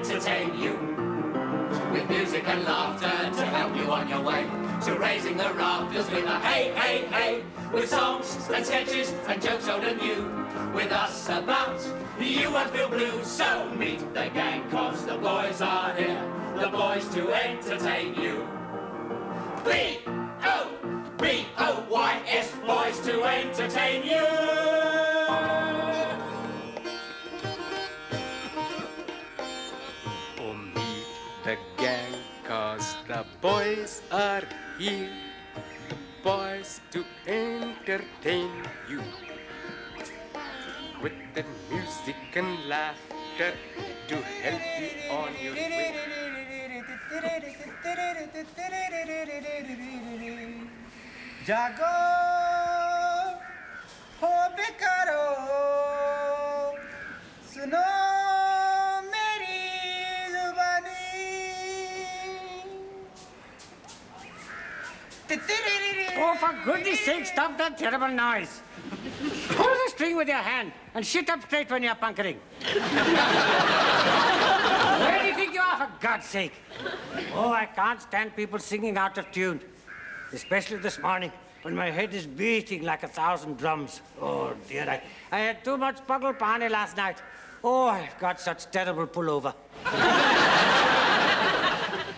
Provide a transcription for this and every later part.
entertain you with music and laughter to help you on your way to raising the rafters with a hey, hey, hey, with songs and sketches and jokes old and new. With us about, you won't feel blue. So meet the gang, cause the boys are here, the boys to entertain you. B-O-B-O-Y-S, boys to entertain you. Oh, meet the gang, cause the boys are here, the boys to entertain you. With the music and laughter to help you on your way. Jago ho bekaro suno meri zubani. Oh, for goodness sake, stop that terrible noise. Hold the string with your hand and sit up straight when you're punkering. Where do you think you are, for God's sake? Oh, I can't stand people singing out of tune. Especially this morning, when my head is beating like 1,000 drums. Oh, dear, I had too much puggle pani last night. Oh, I've got such terrible pullover.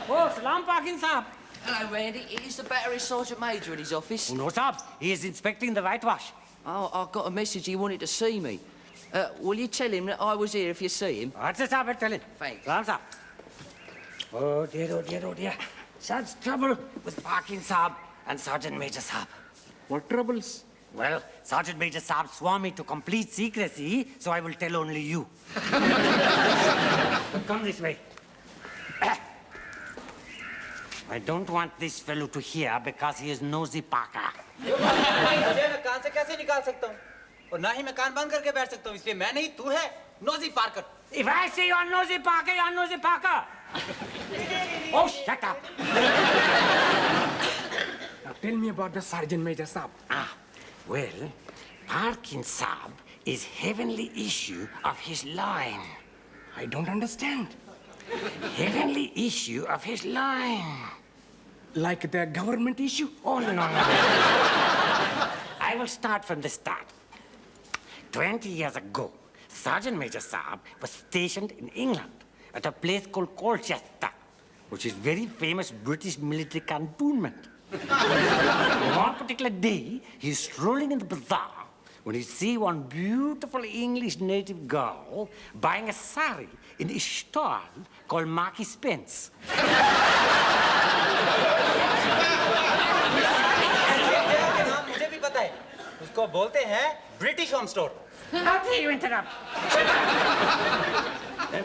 Oh, Salam Parkin Saab. Hello, Randy. Is the battery sergeant major in his office? Oh, no, Saab. He is inspecting the whitewash. Oh, I got a message he wanted to see me. Will you tell him that I was here if you see him? What's the Saab? I'll tell him. Thanks. Salam, Saab. Oh, dear, oh, dear, oh, dear. Such trouble with Parkin Saab and Sergeant Major Saab. What troubles? Well, Sergeant Major Saab swore me to complete secrecy, so I will tell only you. But come this way. I don't want this fellow to hear because he is nosy Parker. मैं कान से कैसे निकाल सकता हूँ? और ना ही मैं कान बंद करके बैठ सकता हूँ, इसलिए मैं नहीं, तू है, nosy Parker. If I say you're nosy Parker, you're nosy Parker. Oh, shut up. Now tell me about the Sergeant Major Saab. Well, Parkin Saab is heavenly issue of his line. I don't understand. Heavenly issue of his line. Like the government issue? Oh, no, no. I will start from the start. 20 years ago, Sergeant Major Saab was stationed in England at a place called Colchester, which is very famous British military cantonment. One particular day, he's strolling in the bazaar when he see one beautiful English native girl buying a sari in a stall called Marquis Spence. मुझे भी पता है, उसको बोलते हैं British Home Store. How dare you interrupt?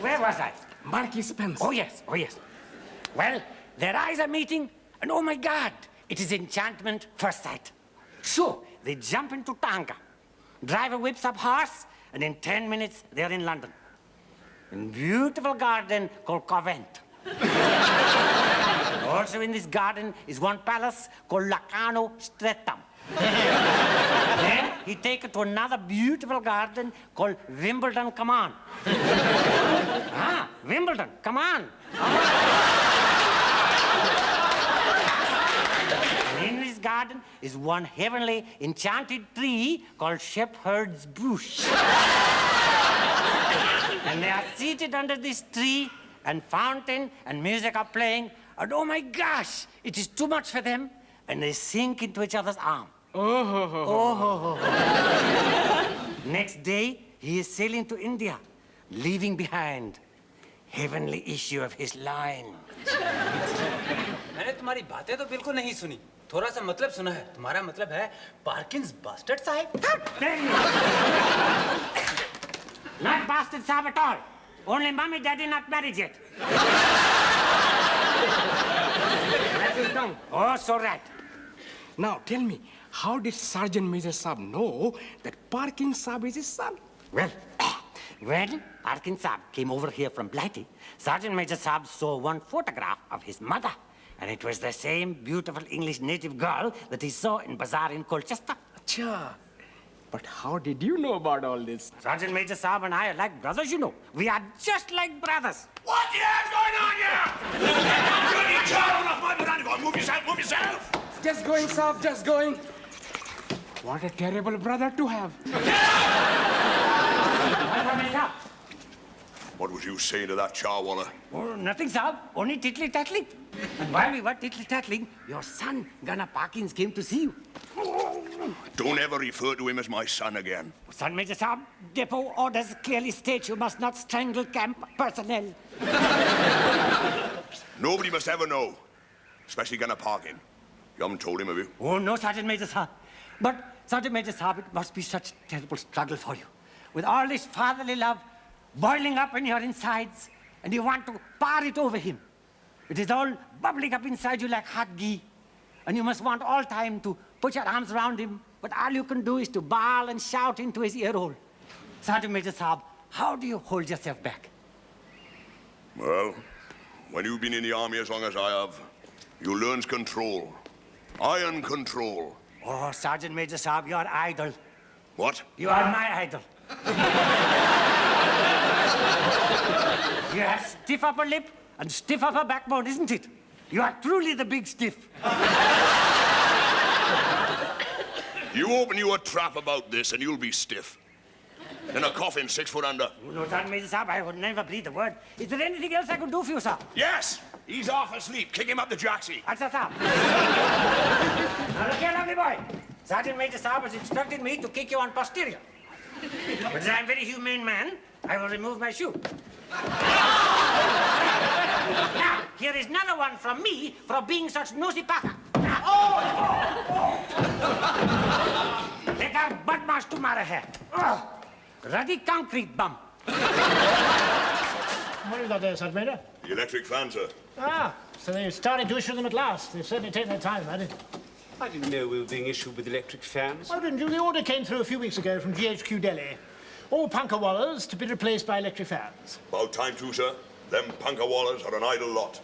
Where was I? Marquis Spence. Oh, yes, oh, yes. Well, their eyes are meeting, and oh, my God, it is enchantment first sight. So, they jump into Punka. Driver whips up horse, and in 10 minutes, they're in London. In beautiful garden called Covent. Also in this garden is one palace called Lacano Streatham. Then he take it to another beautiful garden called Wimbledon, come on. Wimbledon, come on. In this garden is one heavenly enchanted tree called Shepherd's Bush. And they are seated under this tree, and fountain and music are playing, and oh my gosh, it is too much for them, and they sink into each other's arms. Next day, he is sailing to India, leaving behind heavenly issue of his line. मैंने तुम्हारी बातें तो बिल्कुल नहीं सुनी. थोड़ा सा मतलब सुना है. तुम्हारा मतलब है पार्किंस बास्टर्ड साहब? Not bastard Saab at all. Only mommy, daddy not married yet. Oh, so right. Now tell me, how did Sergeant Major Saab know that Parkin Saab is his son? Well, when Parkin Saab came over here from Blighty, Sergeant Major Saab saw one photograph of his mother. And it was the same beautiful English native girl that he saw in bazaar in Colchester. Acha. But how did you know about all this? Sergeant Major Saab and I are like brothers, you know. We are just like brothers. What the hell's going on here? You need Charles off my veranda. Go on, move yourself, move yourself. Just going, Saab, just going. What a terrible brother to have. What was you saying to that charwallah? Oh, nothing, Saab. Only tiddly-tattling. And while we were tiddly-tattling, your son, Gunner Parkins, came to see you. Don't ever refer to him as my son again. Sergeant Major Saab, depot orders clearly state you must not strangle camp personnel. Nobody must ever know, especially Gunner Parkin. You haven't told him, have you? Oh, no, Sergeant Major Saab. But, Sergeant Major Saab, it must be such a terrible struggle for you. With all this fatherly love boiling up in your insides, and you want to pour it over him. It is all bubbling up inside you like hot ghee, and you must want all time to put your arms around him, but all you can do is to bawl and shout into his ear hole. Sergeant Major Saab, how do you hold yourself back? Well, when you've been in the army as long as I have, you learn control. Iron control. Oh, Sergeant Major Saab, you're idle. What? You are my idol. You have stiff upper lip and stiff upper backbone, isn't it? You are truly the big stiff. You open you a trap about this and you'll be stiff. In a coffin 6 foot under. No, Sergeant Major Saab, I would never breathe a word. Is there anything else I could do for you, sir? Yes! He's half asleep. Kick him up the jacksie. Answer, sir. Now look here, lovely boy. Sergeant Major Saab has instructed me to kick you on posterior. But as I'm a very humane man, I will remove my shoe. Now, here is another one from me for being such nosy paka. Let our badmash tomorrow hai. Ruddy concrete bum. What have you got there, Sergeant Major? The electric fan, sir. Ah, so they're starting to issue them at last. They've certainly taken their time about it. I didn't know we were being issued with electric fans. Oh, didn't you? The order came through a few weeks ago from GHQ Delhi. All Punkawallahs to be replaced by electric fans. About time too, sir. Them Punkawallahs are an idle lot.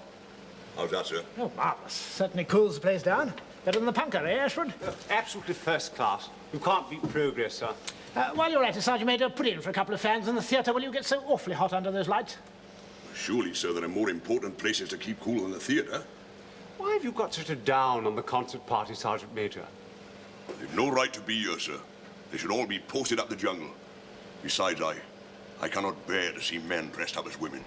How's that, sir? Oh, marvellous. Certainly cools the place down. Better than the Punka, eh, Ashford? Absolutely first class. You can't beat progress, sir. While you're at it, Sergeant Major, put in for a couple of fans in the theatre. Will you get so awfully hot under those lights? Surely, sir, there are more important places to keep cool than the theatre. Why have you got such a down on the concert party, Sergeant Major? They've no right to be here, sir. They should all be posted up the jungle. Besides, I cannot bear to see men dressed up as women.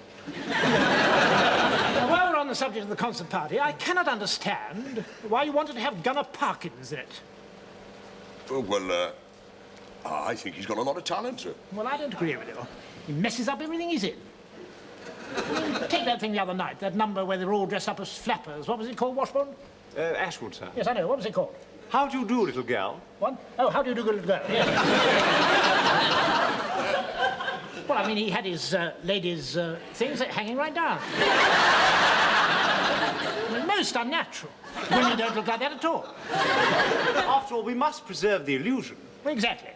Now, while we're on the subject of the concert party, I cannot understand why you wanted to have Gunner Parkins in it. Oh, well, I think he's got a lot of talent, sir. Well, I don't agree with you. He messes up everything he's in. Take that thing the other night, that number where they were all dressed up as flappers. What was it called, Washburn? Ashwood, sir. Yes, I know. What was it called? How do you do, little gal? What? Oh, how do you do, good girl? Yes. Well, I mean, he had his ladies' things hanging right down. Well, most unnatural. Women don't look like that at all. After all, we must preserve the illusion. Well, exactly.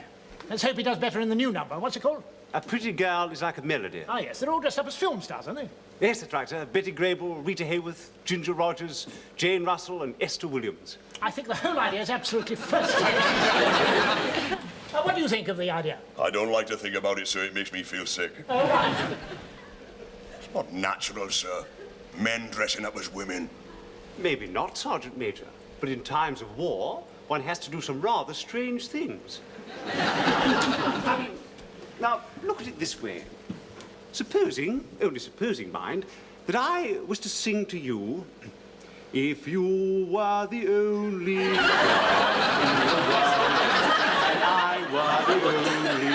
Let's hope he does better in the new number. What's it called? A pretty girl is like a melody. Ah, yes. They're all dressed up as film stars, aren't they? Yes, that's right, sir. Betty Grable, Rita Hayworth, Ginger Rogers, Jane Russell, and Esther Williams. I think the whole idea is absolutely first class. What do you think of the idea? I don't like to think about it, sir. It makes me feel sick. Oh, right. It's not natural, sir. Men dressing up as women. Maybe not, Sergeant Major. But in times of war, one has to do some rather strange things. I mean, now, look at it this way. Supposing, only supposing, mind, that I was to sing to you, if you were the only girl in the world, and I were the only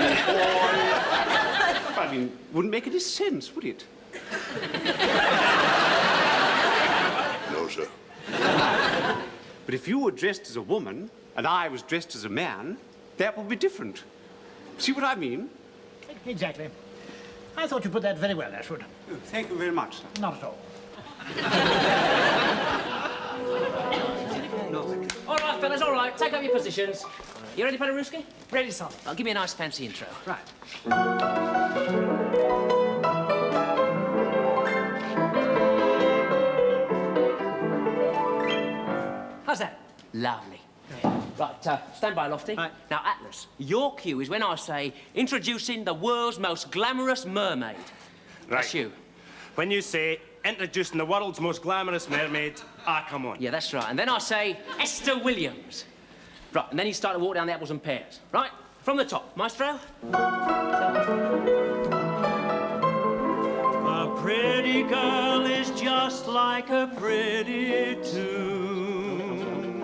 boy. I mean, wouldn't make any sense, would it? No, sir. But if you were dressed as a woman, and I was dressed as a man, that would be different. See what I mean? Exactly. I thought you put that very well, Ashwood. Oh, thank you very much, sir. Not at all. All right, fellas, all right. Take up your positions. You ready, Paderewski? Ready, sir. I'll give me a nice fancy intro. Right. How's that? Lovely. Right, stand by, Lofty. Right. Now, Atlas, your cue is when I say, introducing the world's most glamorous mermaid. That's you. When you say, introducing the world's most glamorous mermaid, I come on. Yeah, that's right. And then I say, Esther Williams. Right, and then you start to walk down the apples and pears. Right, from the top. Maestro? A pretty girl is just like a pretty tune.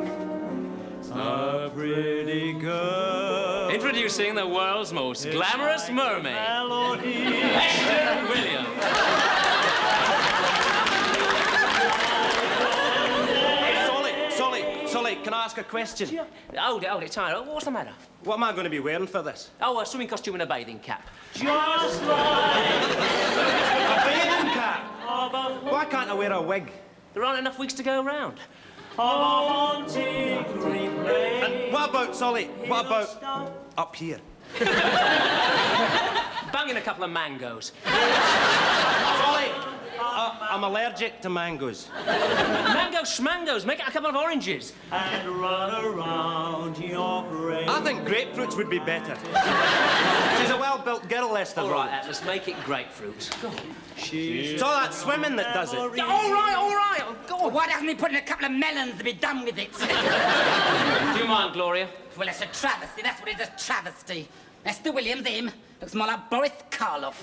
A pretty girl. Introducing the world's most glamorous mermaid, Melody. Esther Williams. Solly, can I ask a question? Hold it, Tyler. What's the matter? What am I going to be wearing for this? Oh, a swimming costume and a bathing cap. Just like A bathing cap! Why can't I wear a wig? There aren't enough weeks to go around. a haunting replay. And what about, Solly, what about up here? Banging a couple of mangoes. Solly, I'm allergic to mangoes. Mango schmangos. Make it a couple of oranges. And run around your brain. I think grapefruits would be better. She's a well-built girl, Esther. All right, Atlas, make it grapefruits. Go on. It's all that swimming that does it. Yeah, all right. Oh, go on. Why doesn't he put in a couple of melons to be done with it? Do you mind, Gloria? Well, it's a travesty. That's what it is, a travesty. Esther Williams, him, looks more like Boris Karloff.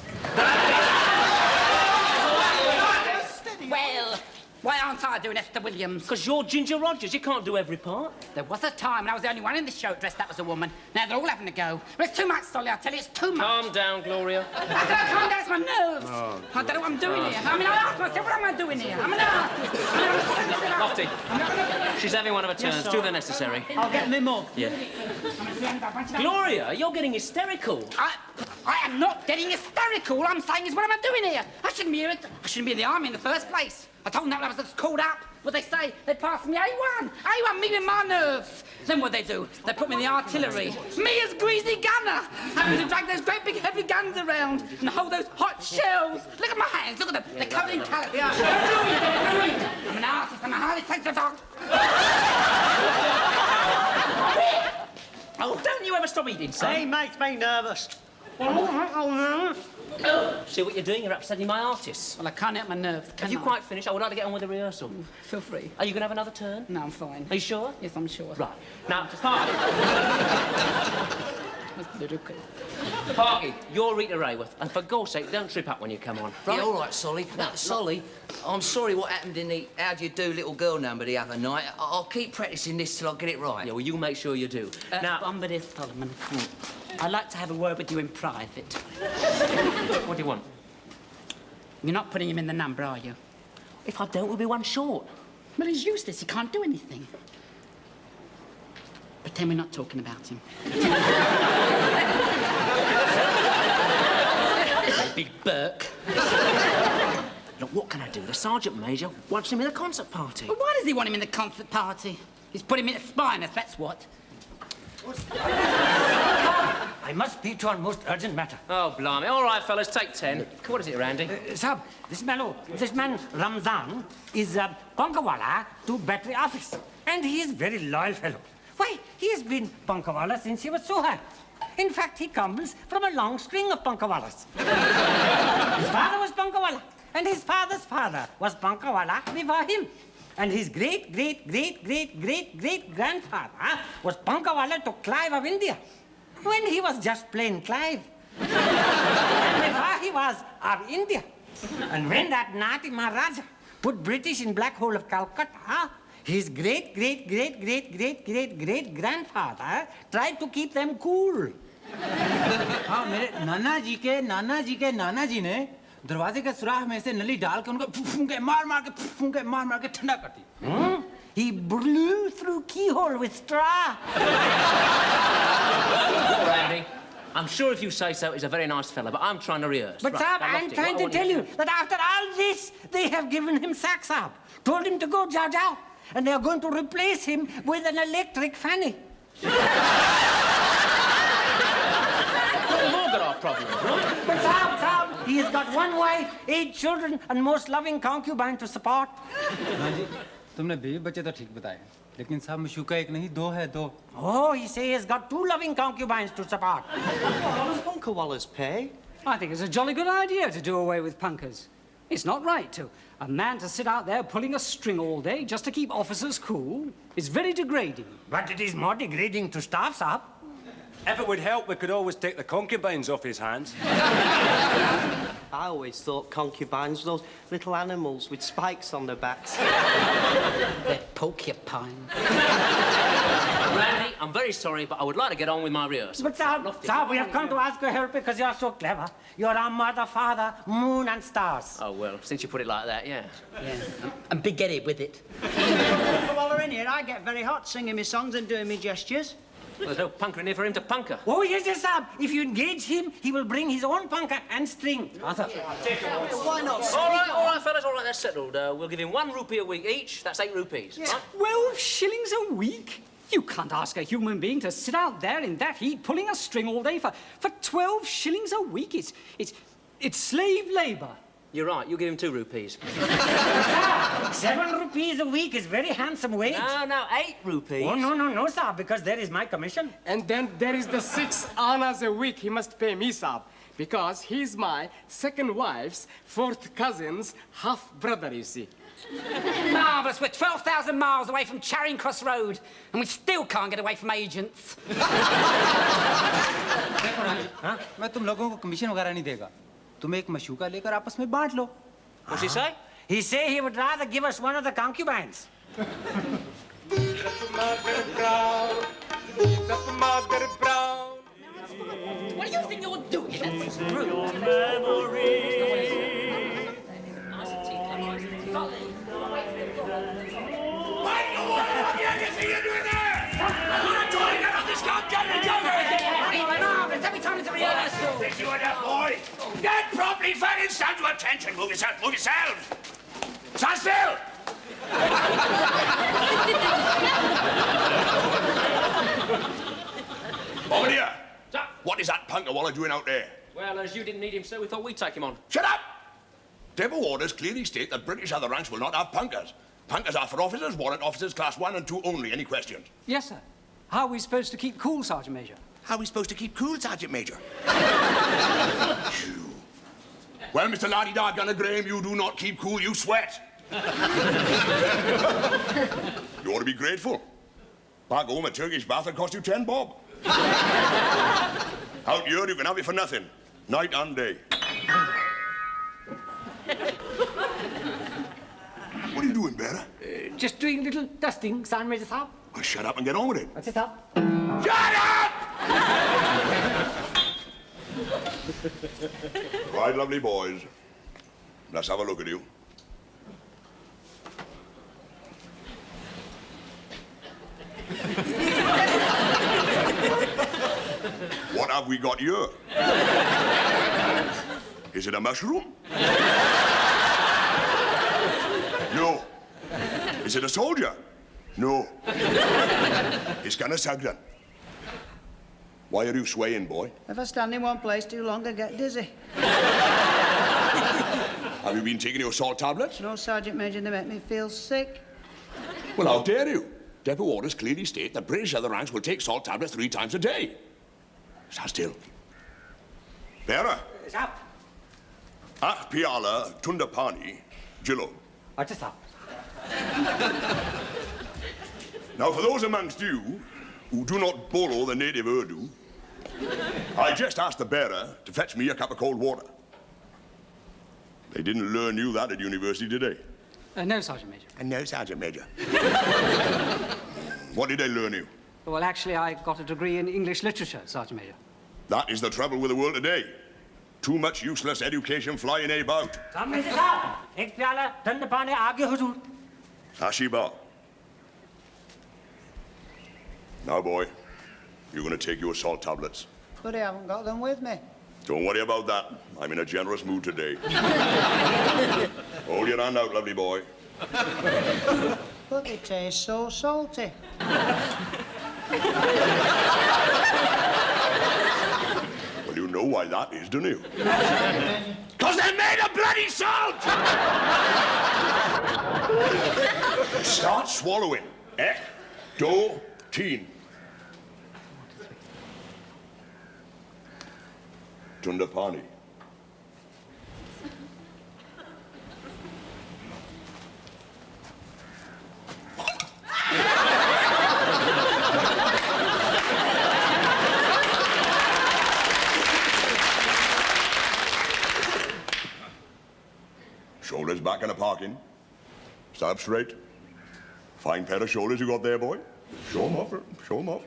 Well, why aren't I doing Esther Williams? Because you're Ginger Rogers. You can't do every part. There was a time when I was the only one in the show dressed up as a woman. Now they're all having to go. Well, it's too much, Solly, I tell you, it's too much. Calm down, Gloria. How can I calm down? It's my nerves. I don't know what I'm doing here. I mean, I ask myself, what am I doing here? I'm an artist. Lofty, she's having one of her turns. Do the necessary. I'll get me more. Yeah. Gloria, you're getting hysterical. I am not getting hysterical. All I'm saying is, what am I doing here? I shouldn't be here. I shouldn't be in the army in the first place. I told them that when I was called up. What they say? They passed me A1. A1, me with my nerves. Then what they do? They put me in the artillery. Me as greasy gunner. Having to drag those great big heavy guns around and hold those hot shells. Look at my hands. Look at them. They're covered in colours. They're brilliant. I'm an artist. I'm a highly sensitive dog. Oh, don't you ever stop eating, son? Hey, makes me nervous. See what you're doing? You're upsetting my artists. Well, I can't help my nerves. Have you quite finished? I would like to get on with the rehearsal. Feel free. Are you going to have another turn? No, I'm fine. Are you sure? Yes, I'm sure. Right. Now, Parky. That's ludicrous. Parky, you're Rita Rayworth. And for God's sake, don't trip up when you come on. Right? Yeah, all right, Solly. Now, Solly, I'm sorry what happened in the How Do You Do Little Girl number the other night. I'll keep practising this till I get it right. Yeah, well, you make sure you do. Now, Bombadil Solomon, I'd like to have a word with you in private. what do you want? You're not putting him in the number, are you? If I don't, we'll be one short. Well, he's useless. He can't do anything. Pretend we're not talking about him. Big Burke. Look, what can I do? The Sergeant Major wants him in a concert party. But why does he want him in the concert party? He's put him in a spinus, that's what. I must speak to you on most urgent matter. Oh, blimey. All right, fellas, take 10. What is it, Randy? Sab, this man Ramzan is Punkawallah to battery office. And he is very loyal fellow. Why, he has been Punkawallah since he was so high. In fact, he comes from a long string of Punkawallahs. His father was Punkawallah, and his father's father was Punkawallah before him. And his great-great-great-great-great-great-grandfather was Punkawallah to Clive of India, when he was just plain Clive. And before he was of India. And when that naughty Maharaja put British in Black Hole of Calcutta, his great-great-great-great-great-great-great-grandfather tried to keep them cool. हाँ मेरे नाना जी के नाना जी ने दरवाजे के सुराख में से नली डाल के उनको फूंके मार के ठंडा कर दी. He blew through keyhole with straw. Randy, I'm sure if you say so, he's a very nice fella, but I'm trying to rehearse. But, right, Saab, now, I'm Lofty, trying what I to want tell to you do- that after all this, they have given him sack, Saab. Told him to go Jaja, and they are going to replace him with an electric fanny. We've all got our problems, right? But Saab, he has got one wife, 8 children, and most loving concubine to support. हाँ जी, तुमने बीवी बच्चे तो ठीक बताए, लेकिन साहब मशूका एक नहीं दो है दो. Oh, he says he has got 2 loving concubines to support. What does Punkawallahs pay? I think it's a jolly good idea to do away with punkers. It's not right to a man to sit out there pulling a string all day just to keep officers cool. It's very degrading. But it is more degrading to staff, sahab. If it would help, we could always take the concubines off his hands. I always thought concubines were those little animals with spikes on their backs. They're porcupines. Randy, I'm very sorry, but I would like to get on with my rehearsal. But sahab, we have come to ask your help because you are so clever. You are our mother, father, moon and stars. Oh, well, since you put it like that, yeah. And big-headed with it. While we're in here, I get very hot singing me songs and doing me gestures. Well, there's no punker in here for him to punker. Oh, yes, yes, sahab. If you engage him, he will bring his own punka and string. Why not? All right, fellas, all right, that's settled. We'll give him 1 rupee a week each. That's 8 rupees. Yeah. Right? 12 shillings a week? You can't ask a human being to sit out there in that heat pulling a string all day for 12 shillings a week. It's slave labour. You're right, you'll give him 2 rupees. 7 rupees a week is very handsome wage. No, 8 rupees. Oh, no, sahab, because there is my commission. And then there is the 6 annas a week he must pay me, sahab. Because he's my second wife's 4th cousin's half-brother, you see. Marvellous. We're 12,000 miles away from Charing Cross Road, and we still can't get away from agents. मैं तुम लोगों को commission वगैरह नहीं देगा. तुम एक मशूका लेकर आपस में बांट लो. What's he say? He say he would rather give us one of the concubines. What do you think you're doing? That's Every time it's a rehearsal. If you are that boy, get properly fed and stand to attention. Move yourself, move yourselves. Stand still. Over here. What is that Punkawallah doing out there? Well, as you didn't need him, sir, we thought we'd take him on. Shut up! Depot orders clearly state that British other ranks will not have punkers. Punkers are for officers, warrant officers, class 1 and 2 only. Any questions? Yes, sir. How are we supposed to keep cool, Sergeant Major? How are we supposed to keep cool, Sergeant Major? Well, Mr. Lardy-Dar Gunner Graham, you do not keep cool, you sweat. You ought to be grateful. Back home, a Turkish bath will cost you 10 bob. Out here, you can have it for nothing, night and day. What are you doing, Bearer? Just doing a little dusting, Sergeant Major sahab. Well, shut up and get on with it. What's it, sahab? Shut up! Right, lovely boys. Let's have a look at you. What have we got here? Is it a mushroom? No. Is it a soldier? No. It's Gunner Sugden. Why are you swaying, boy? If I stand in one place too long, I get dizzy. Have you been taking your salt tablets? No, Sergeant Major, they make me feel sick. Well, how dare you? Depot orders clearly state that British other ranks will take salt tablets 3 times a day. Stand still. Bearer. Sahab. Ach Piala Tundapani Jillo. What's it, sahab? Now, for those amongst you who do not borrow the native Urdu, I just asked the bearer to fetch me a cup of cold water. They didn't learn you that at university, did they? No, Sergeant Major. No, Sergeant Major. What did they learn you? Well, actually, I got a degree in English literature, Sergeant Major. That is the trouble with the world today. Too much useless education flying about. Sergeant Major sahab, ek pyala thanda paani aage huzur. Ashiba. Now, boy, you're going to take your salt tablets. But I haven't got them with me. Don't worry about that. I'm in a generous mood today. Hold your hand out, lovely boy. But they taste so salty. Well, you know why that is, don't you? Because they're made of bloody salt! Start swallowing, eh? Do, teen. Tundapani. Shoulders back in a parking. Stand up straight. Fine pair of shoulders you got there, boy. Show 'em off. Show 'em off.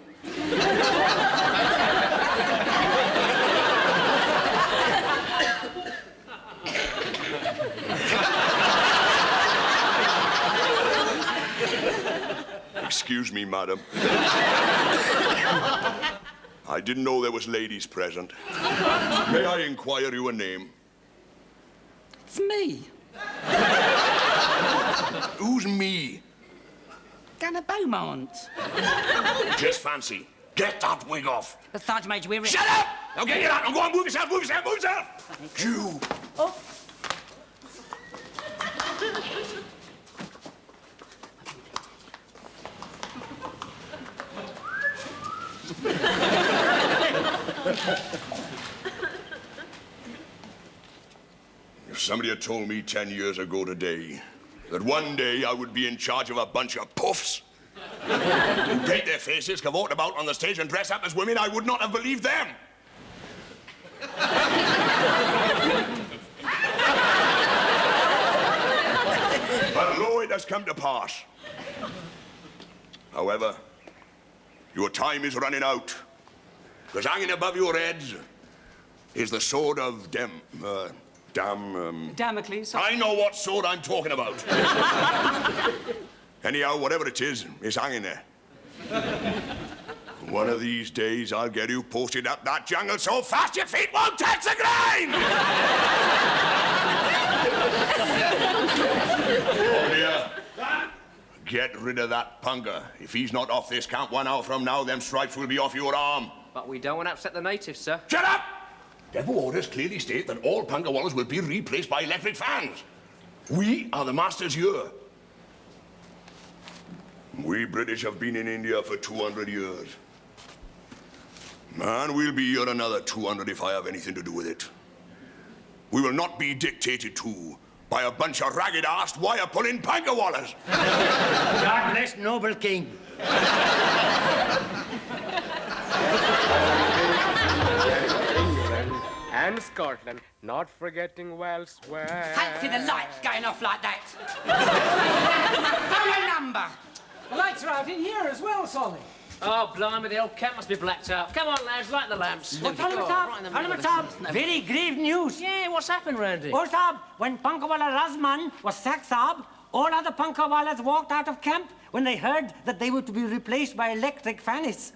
Excuse me, madam. I didn't know there was ladies present. May I inquire your name? It's me. Who's me? Gunner Beaumont. Just fancy. Get that wig off. Sergeant Major, we're... Shut up! Now get your hat and go on, move yourself, move yourself, move yourself! You! Oh. If somebody had told me 10 years ago today that one day I would be in charge of a bunch of puffs who paint their faces, cavort about on the stage and dress up as women, I would not have believed them. But lo, it has come to pass. However, your time is running out, because hanging above your heads is the sword of Damocles. I know what sword I'm talking about. Anyhow, whatever it is, it's hanging there. One of these days, I'll get you posted up that jungle so fast your feet won't touch the ground! Oh, dear. Get rid of that Punka. If he's not off this camp 1 hour from now, them stripes will be off your arm. But we don't want to upset the natives, sir. Shut up! Depot orders clearly state that all Punkawallahs will be replaced by electric fans. We are the masters here. We British have been in India for 200 years. And we'll be here another 200 if I have anything to do with it. We will not be dictated to by a bunch of ragged-assed, wire-pulling Punkawallahs. God bless noble king. And Scotland, not forgetting Wales. Fancy the lights going off like that. Phone number. The lights are out in here as well, Solly. Oh, blimey, the old camp must be blacked out. Come on, lads, light the lamps. What's on the top? Very grave news. Yeah, what's happened, Randy? Oh, Sahib, when Punkawallah Razman was sacked, Sahib, all other Punkawallahs walked out of camp when they heard that they were to be replaced by electric fans.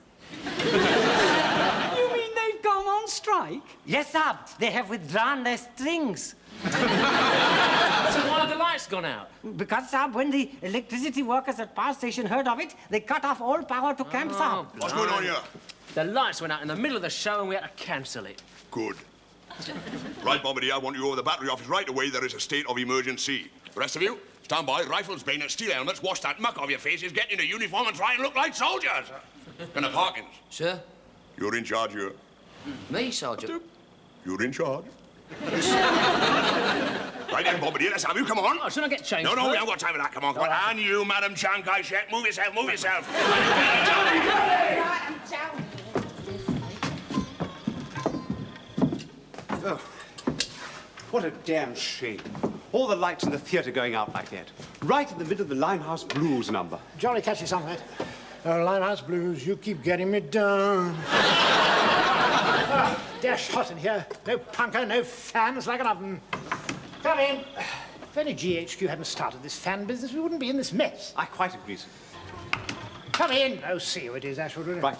You mean they've gone on strike? Yes, Sahib. They have withdrawn their strings. So why have the lights gone out? Because, Sahib, when the electricity workers at power station heard of it, they cut off all power to camp, Sahib. What's going on here? The lights went out in the middle of the show and we had to cancel it. Good. Right, Bobbity, I want you over the battery office right away. There is a state of emergency. The rest of you, stand by, rifles, bayonets, steel helmets, wash that muck off your faces, get into uniform and try and look like soldiers. Gunner Parkins. Sir? You're in charge here. Me, Sergeant? You're in charge. Right then, Bobbity, let's have you. Come on. Oh, shouldn't I get changed? No, we first? haven't got time for that. Come on, come on. And you, Madam Chankai Shek, move yourself, move yourself. Oh, what a damn shame. All the lights in the theatre going out like that. Right in the middle of the Limehouse Blues number. Jolly catchy song, that. Limehouse Blues, you keep getting me down. Dash hot in here. No punker, no fans like an oven. Come in. If only GHQ hadn't started this fan business, we wouldn't be in this mess. I quite agree, sir. Come in. Oh, see who it is, Ashwood. Right.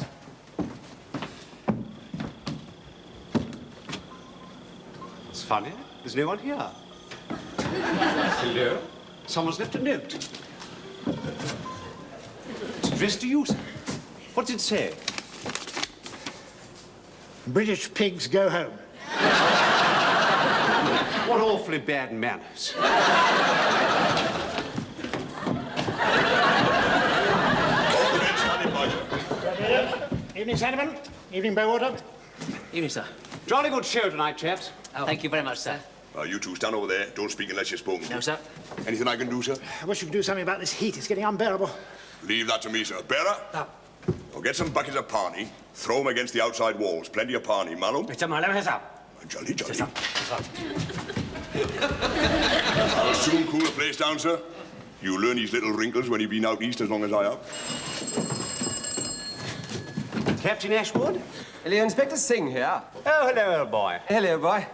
It's funny. There's no one here. Hello? Someone's left a note. It's addressed to you, sir. What's it say? British pigs go home. What awfully bad manners. Evening, Sandeman. Evening, Bowater. Evening, sir. Jolly good show tonight, chaps. Oh, thank you very much, sir. You two stand over there. Don't speak unless you're spoken to. No, sir. Anything I can do, sir? I wish you could do something about this heat. It's getting unbearable. Leave that to me, sir. Bearer? Now get some buckets of pani, throw them against the outside walls. Plenty of pani, malum. It's a malum, sir. Jolly, jolly. I'll soon cool the place down, sir. You'll learn these little wrinkles when you've been out east as long as I have. Captain Ashwood? Hello, Inspector Singh here. Oh, hello, old boy. Hello, boy.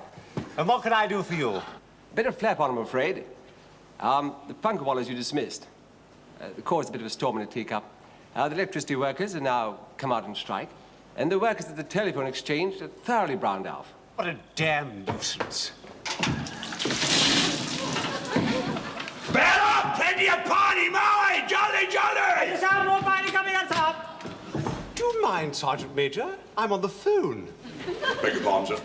And what can I do for you? Bit of flap on, I'm afraid. The Punkawallahs you dismissed. Caused a bit of a storm in a teacup. The electricity workers are now come out on strike. And the workers at the telephone exchange are thoroughly browned out. What a damn nuisance. Bearer! Plenty of pani, Maui! Jolly, jolly! There's some more party coming on top. Do you mind, Sergeant Major? I'm on the phone. Beg your pardon, sir.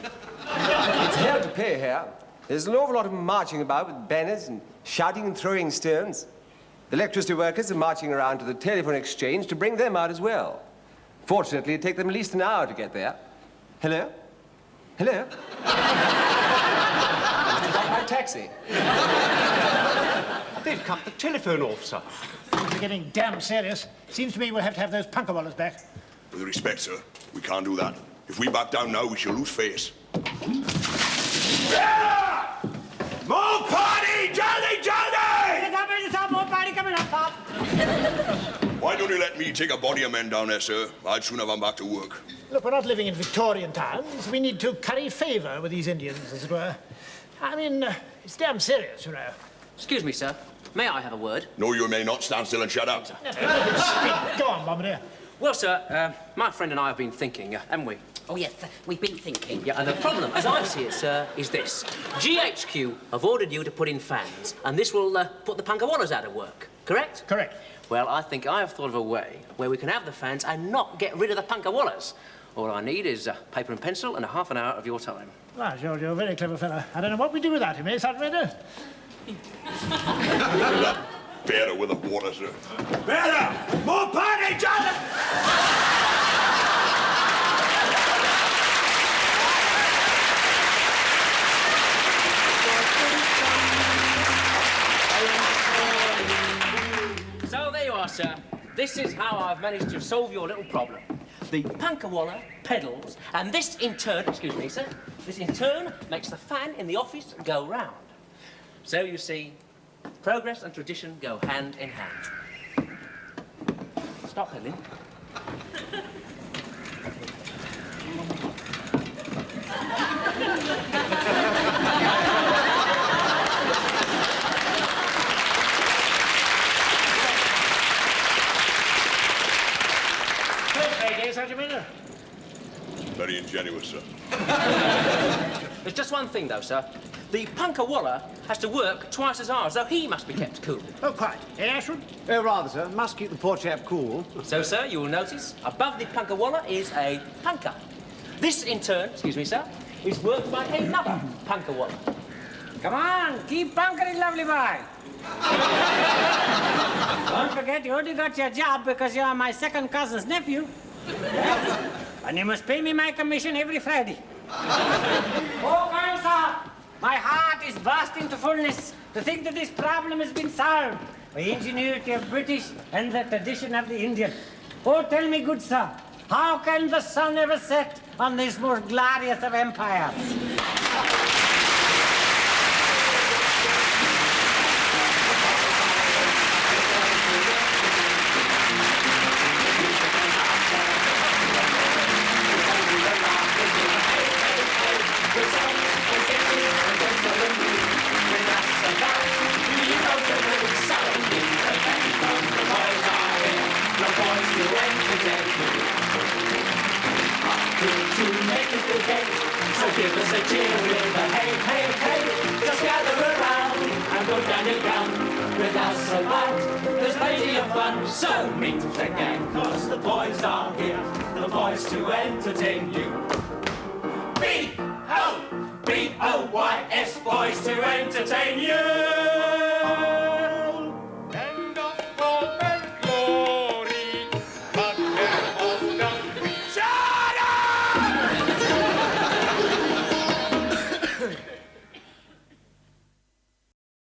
It's hell to pay here. There's an awful lot of marching about with banners and shouting and throwing stones. The electricity workers are marching around to the telephone exchange to bring them out as well. Fortunately, it takes them at least an hour to get there. Hello? Hello? My taxi. They've cut the telephone off, sir. We're getting damn serious. Seems to me we'll have to have those Punkawallahs back. With respect, sir, we can't do that. If we back down now, we shall lose face. Bearer! More party! Jolly, jolly! There's some more party coming on top. Why don't you let me take a body of men down there, sir? I'd sooner have them back to work. Look, we're not living in Victorian times. We need to curry favour with these Indians, as it were. I mean, it's damn serious, you know. Excuse me, sir. May I have a word? No, you may not. Stand still and shut up. Go on, Bombardier. Well, sir, my friend and I have been thinking, haven't we? Oh, yes, we've been thinking. Yeah, and the problem, as I see it, sir, is this. GHQ have ordered you to put in fans, and this will put the Punkawallahs out of work, correct? Correct. Well, I think I have thought of a way where we can have the fans and not get rid of the Punkawallahs. All I need is paper and pencil and a half an hour of your time. Ah, George, you're a very clever fellow. I don't know what we do without him, eh, Sergeant Major? That bearer with the water, sir. Bearer! More party, Jonathan! So there you are, sir. This is how I've managed to solve your little problem. The Punkawallah pedals, and this in turn, excuse me, sir, this in turn makes the fan in the office go round. So you see, progress and tradition go hand in hand. Stop pedaling. Very ingenuous, sir. There's just one thing, though, sir. The Punkawallah has to work twice as hard, so he must be kept cool. Oh, quite. Eh, Ashwood? Oh, rather, sir. Must keep the poor chap cool. So, sir, you will notice above the Punkawallah is a punka. This, in turn, excuse me, sir, is worked by another Punkawallah. Come on, keep bunkering, lovely boy. Don't forget, you only got your job because you are my second cousin's nephew. And you must pay me my commission every Friday. Oh, kind sir, my heart is bursting to fullness to think that this problem has been solved by ingenuity of British and the tradition of the Indian. Oh, tell me, good sir, how can the sun ever set on this most glorious of empires? So give us a cheer with a hey, hey, hey. Just gather around and go down your ground. With us about, there's plenty of fun. So meet the gang, cause the boys are here. The boys to entertain you. B-O-B-O-Y-S, boys to entertain you.